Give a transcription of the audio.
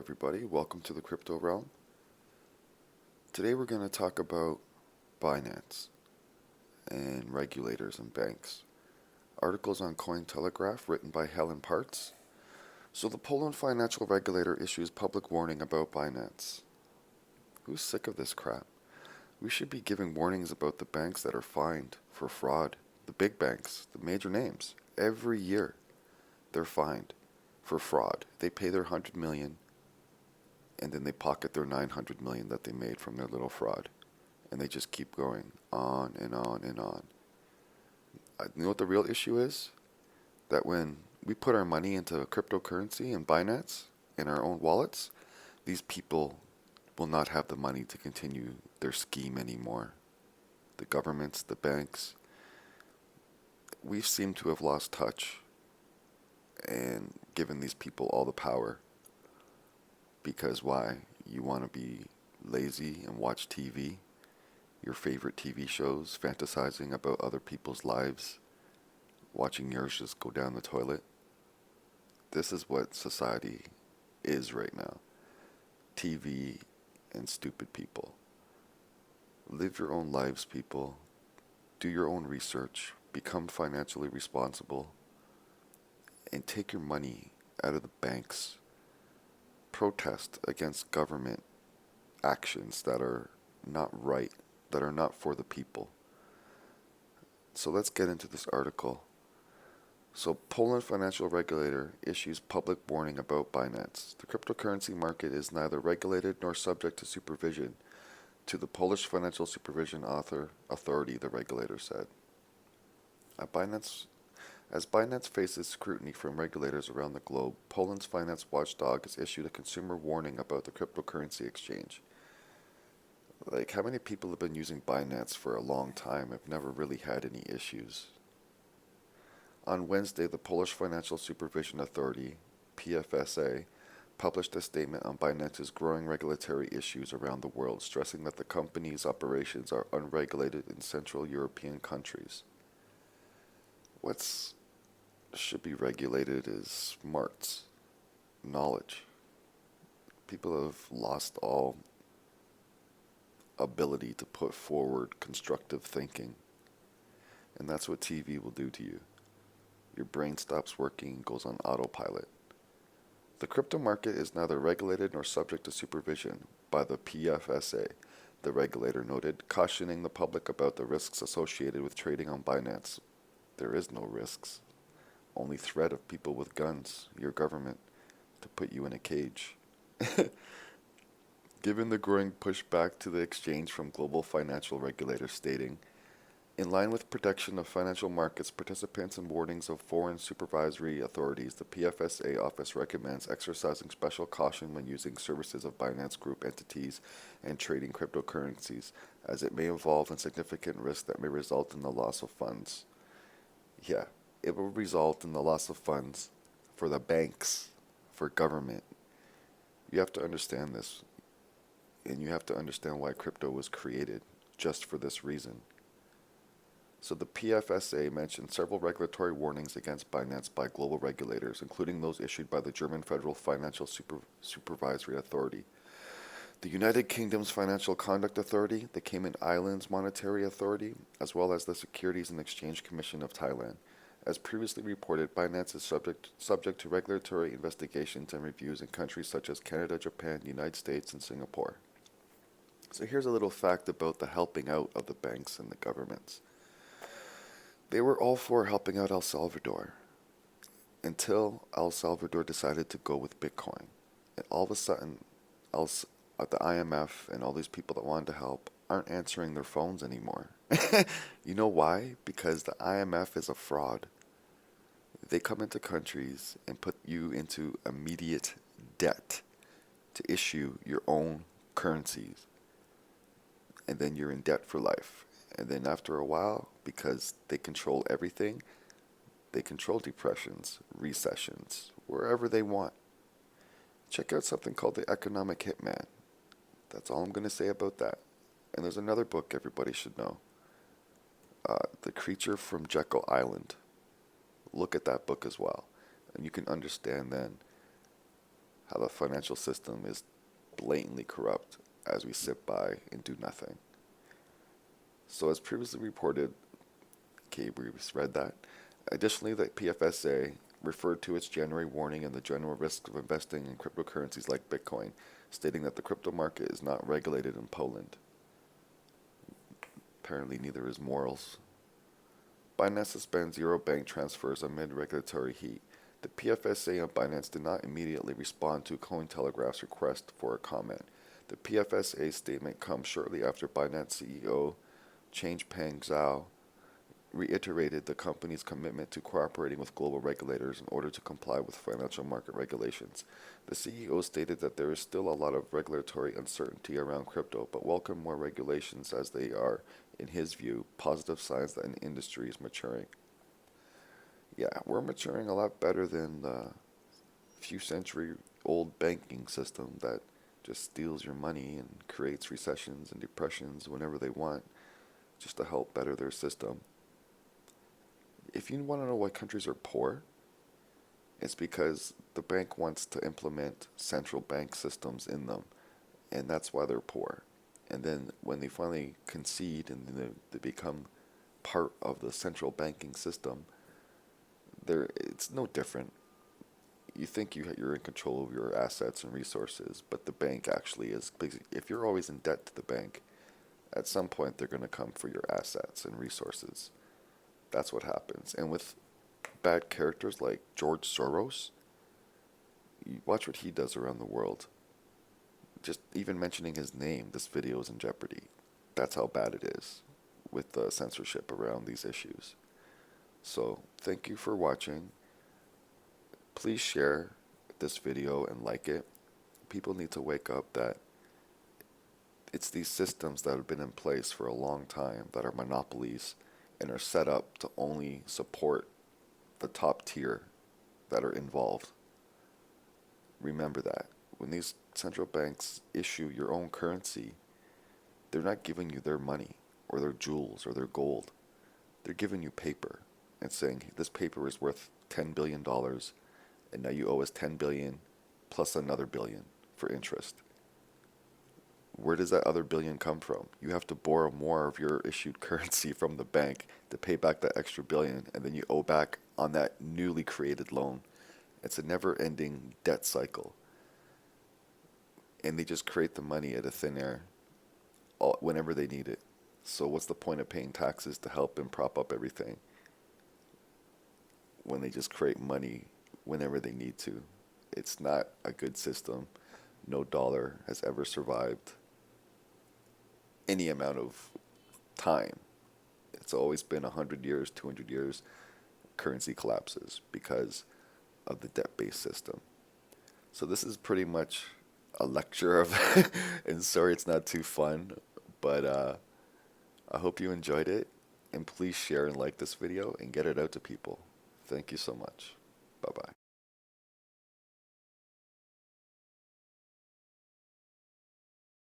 everybody. Welcome to the crypto realm. Today we're going to talk about Binance and regulators and banks. Articles on Cointelegraph written by Helen Parts. So the Poland financial regulator issues public warning about Binance. Who's sick of this crap? We should be giving warnings about the banks that are fined for fraud. The big banks, the major names. Every year they're fined for fraud. They pay their 100 million and then they pocket their 900 million that they made from their little fraud. And they just keep going on and on and on. You know what the real issue is? That when we put our money into cryptocurrency and Binance in our own wallets, these people will not have the money to continue their scheme anymore. The governments, the banks, we seem to have lost touch and given these people all the power. Because why? You want to be lazy and watch TV, your favorite TV shows, fantasizing about other people's lives, watching yours just go down the toilet. This is what society is right now. TV and stupid people. Live your own lives, people. Do your own research. Become financially responsible. And take your money out of the banks. Protest against government actions that are not right, that are not for the people. So let's get into this article. So Poland financial regulator issues public warning about Binance. The cryptocurrency market is neither regulated nor subject to supervision. To the Polish Financial Supervision Authority, the regulator said. As Binance faces scrutiny from regulators around the globe, Poland's finance watchdog has issued a consumer warning about the cryptocurrency exchange. Like, how many people have been using Binance for a long time have never really had any issues? On Wednesday, the Polish Financial Supervision Authority, PFSA, published a statement on Binance's growing regulatory issues around the world, stressing that the company's operations are unregulated in Central European countries. What should be regulated is smarts, knowledge. People have lost all ability to put forward constructive thinking. And that's what TV will do to you. Your brain stops working and goes on autopilot. The crypto market is neither regulated nor subject to supervision by the PFSA, the regulator noted, cautioning the public about the risks associated with trading on Binance. There is no risks. Only threat of people with guns, your government, to put you in a cage. Given the growing pushback to the exchange from global financial regulators stating, in line with protection of financial markets participants and warnings of foreign supervisory authorities, the PFSA office recommends exercising special caution when using services of Binance Group entities and trading cryptocurrencies, as it may involve in significant risk that may result in the loss of funds. Yeah, it will result in the loss of funds for the banks, for government. You have to understand this, and you have to understand why crypto was created, just for this reason. So the PFSA mentioned several regulatory warnings against Binance by global regulators, including those issued by the German Federal Financial Supervisory Authority, the United Kingdom's Financial Conduct Authority, the Cayman Islands Monetary Authority, as well as the Securities and Exchange Commission of Thailand. As previously reported, Binance is subject to regulatory investigations and reviews in countries such as Canada, Japan, the United States, and Singapore. So here's a little fact about the helping out of the banks and the governments. They were all for helping out El Salvador until El Salvador decided to go with Bitcoin. And all of a sudden, the IMF and all these people that wanted to help aren't answering their phones anymore. You know why? Because the IMF is a fraud. They come into countries and put you into immediate debt to issue your own currencies. And then you're in debt for life. And then after a while, because they control everything, they control depressions, recessions, wherever they want. Check out something called The Economic Hitman. That's all I'm going to say about that. And there's another book everybody should know. The Creature from Jekyll Island. Look at that book as well. And you can understand then how the financial system is blatantly corrupt as we sit by and do nothing. So as previously reported, okay, we read that. Additionally, the PFSA referred to its January warning and the general risk of investing in cryptocurrencies like Bitcoin, stating that the crypto market is not regulated in Poland. Apparently neither is morals. Binance suspends Euro bank transfers amid regulatory heat. The PFSA and Binance did not immediately respond to Cointelegraph's request for a comment. The PFSA statement comes shortly after Binance CEO Changpeng Zhao reiterated the company's commitment to cooperating with global regulators in order to comply with financial market regulations. The CEO stated that there is still a lot of regulatory uncertainty around crypto, but welcomed more regulations as they are, in his view, positive signs that an industry is maturing. Yeah, we're maturing a lot better than the few century old banking system that just steals your money and creates recessions and depressions whenever they want just to help better their system. If you want to know why countries are poor, it's because the bank wants to implement central bank systems in them, and that's why they're poor. And then when they finally concede and they become part of the central banking system, it's no different. You think you're in control of your assets and resources, but the bank actually is. If you're always in debt to the bank, at some point they're going to come for your assets and resources. That's what happens. And with bad characters like George Soros, you watch what he does around the world. Just even mentioning his name, this video is in jeopardy. That's how bad it is with the censorship around these issues. So thank you for watching. Please share this video and like it. People need to wake up that it's these systems that have been in place for a long time that are monopolies and are set up to only support the top tier that are involved. Remember that. When these central banks issue your own currency, they're not giving you their money or their jewels or their gold. They're giving you paper and saying, this paper is worth $10 billion and now you owe us $10 billion plus another billion for interest. Where does that other billion come from? You have to borrow more of your issued currency from the bank to pay back that extra billion, and then you owe back on that newly created loan. It's a never-ending debt cycle. And they just create the money out of thin air whenever they need it. So what's the point of paying taxes to help and prop up everything when they just create money whenever they need to? It's not a good system. No dollar has ever survived any amount of time. It's always been 100 years, 200 years, currency collapses because of the debt-based system. So this is pretty much a lecture of, and sorry it's not too fun, but I hope you enjoyed it, and please share and like this video and get it out to people. Thank you so much. Bye-bye.